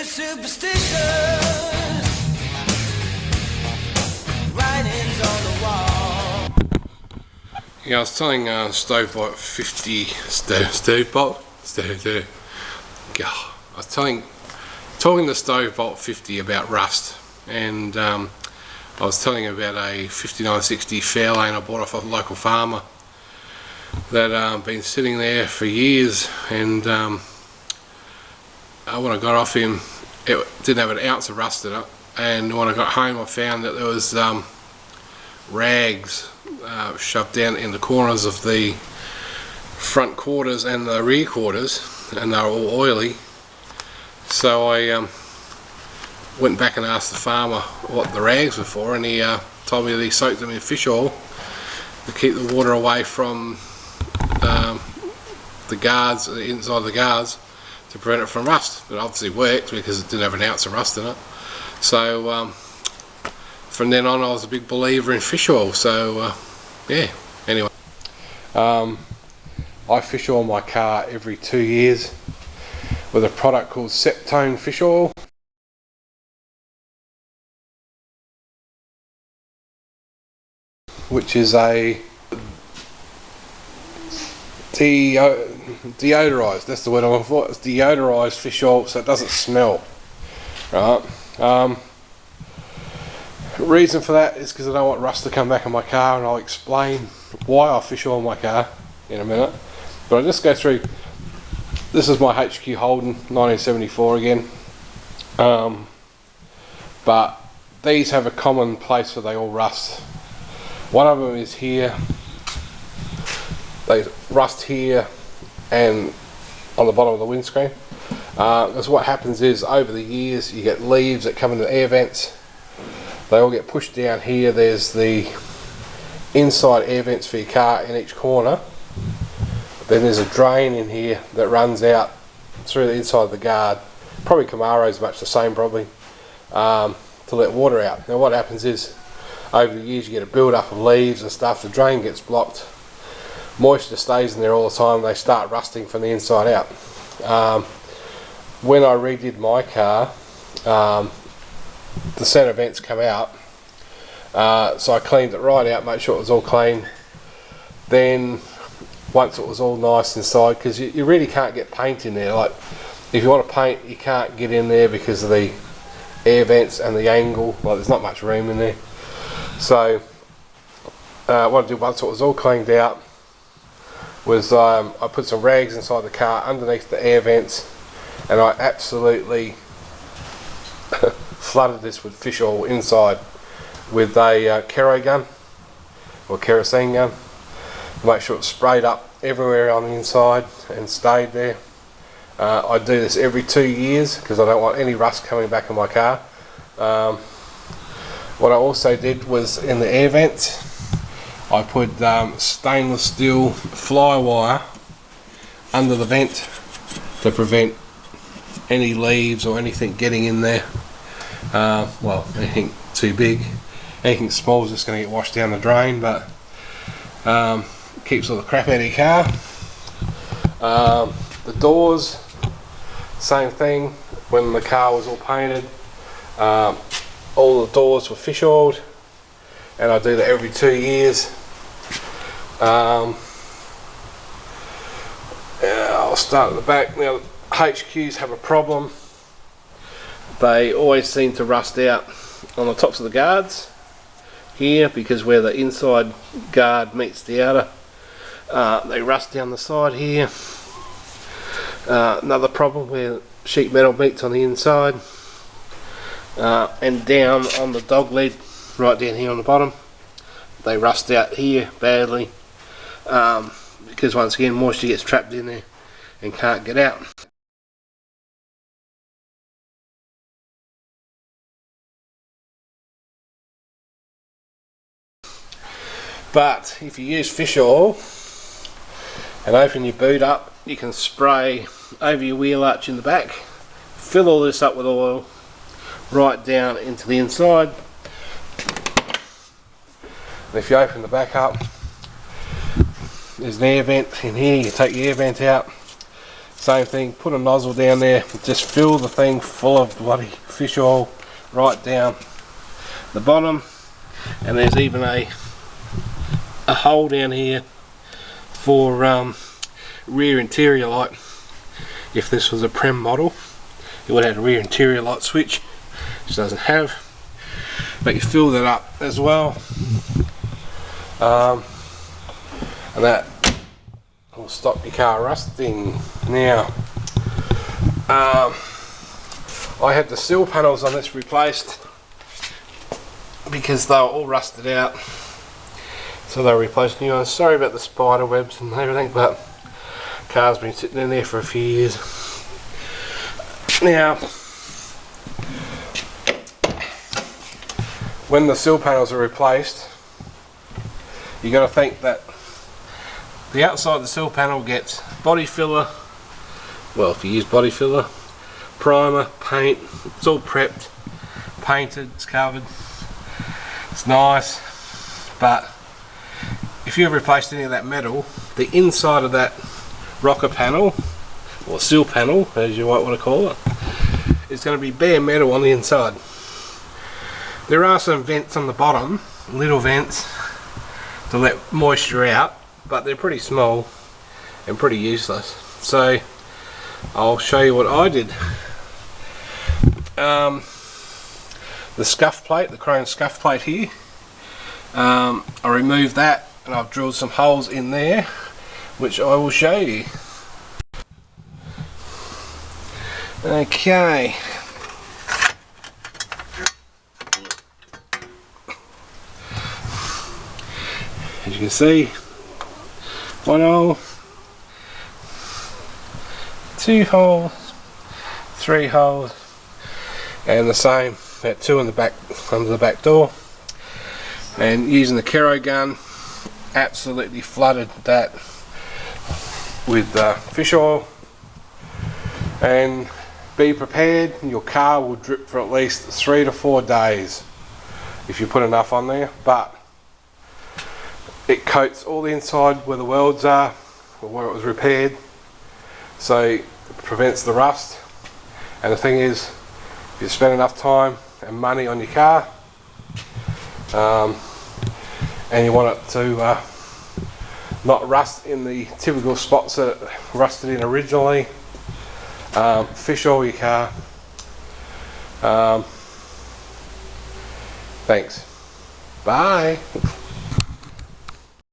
superstition. Writings on the wall. Yeah, I was telling Stovebolt 50 I was talking to Stovebolt 50 about rust, and I was telling him about a 5960 Fairlane I bought off a local farmer that been sitting there for years, and when I got off him, it didn't have an ounce of rust in it, and when I got home I found that there was rags shoved down in the corners of the front quarters and the rear quarters, and they were all oily. So I went back and asked the farmer what the rags were for, and he told me that he soaked them in fish oil to keep the water away from the guards, the inside of the guards, to prevent it from rust. It obviously worked because it didn't have an ounce of rust in it. So from then on I was a big believer in fish oil. So yeah, anyway, I fish oil my car every 2 years with a product called Septone fish oil, which is a deodorized, that's the word I'm looking for. It's deodorized fish oil, so it doesn't smell, right? Reason for that is because I don't want rust to come back in my car, and I'll explain why I fish oil my car in a minute. But I'll just go through. This is my HQ Holden 1974 again, but these have a common place where they all rust. One of them is here. They rust here and on the bottom of the windscreen, because what happens is over the years you get leaves that come into the air vents. They all get pushed down here. There's the inside air vents for your car in each corner. Then there's a drain in here that runs out through the inside of the guard. Probably Camaro's much the same, probably, to let water out. Now what happens is, over the years you get a build up of leaves and stuff, the drain gets blocked, moisture stays in there all the time, they start rusting from the inside out. When I redid my car, the centre vents come out, so I cleaned it right out, made sure it was all clean. Then once it was all nice inside, because you really can't get paint in there. Like if you want to paint, you can't get in there because of the air vents and the angle. Like there's not much room in there. So what I did once it was all cleaned out was I put some rags inside the car underneath the air vents, and I absolutely flooded this with fish oil inside with a kero gun or kerosene gun. Make sure it's sprayed up everywhere on the inside and stayed there. I do this every 2 years because I don't want any rust coming back in my car. What I also did was in the air vents, I put stainless steel fly wire under the vent to prevent any leaves or anything getting in there. Well, anything too big. Anything small is just going to get washed down the drain, but keeps all the crap out of your car. The doors, same thing. When the car was all painted, all the doors were fish oiled, and I do that every 2 years. I'll start at the back. Now HQs have a problem. They always seem to rust out on the tops of the guards here, because where the inside guard meets the outer, they rust down the side here. Another problem where sheet metal meets on the inside, and down on the dog lid, right down here on the bottom, they rust out here badly, because once again moisture gets trapped in there and can't get out. But if you use fish oil and open your boot up, you can spray over your wheel arch in the back, fill all this up with oil right down into the inside. And if you open the back up, there's an air vent in here. You take the air vent out, Same thing, put a nozzle down there, just fill the thing full of bloody fish oil right down the bottom. And there's even a hole down here for rear interior light. If this was a Prem model, it would have a rear interior light switch, which it doesn't have. But you fill that up as well, and that will stop your car rusting. Now, I had the sill panels on this replaced because they were all rusted out, so they were replaced new ones. Sorry about the spider webs and everything, but the car's been sitting in there for a few years. Now, when the sill panels are replaced, you got to think that the outside of the sill panel gets body filler, well, if you use body filler, primer, paint. It's all prepped, painted, it's covered, it's nice. But if you've replaced any of that metal, the inside of that rocker panel, or sill panel as you might want to call it, is going to be bare metal on the inside. There are some vents on the bottom, little vents to let moisture out, but they're pretty small and pretty useless. So I'll show you what I did. The scuff plate, the chrome scuff plate here, I removed that and I've drilled some holes in there, which I will show you. Okay. As you can see, one hole, two holes, three holes, and the same at two in the back, under the back door. And using the Kero gun, absolutely flooded that with fish oil. And be prepared, your car will drip for at least 3 to 4 days if you put enough on there. But it coats all the inside where the welds are, or where it was repaired, so it prevents the rust. And the thing is, if you spend enough time and money on your car, and you want it to not rust in the typical spots that it rusted in originally, fish oil your car. Thanks. Bye.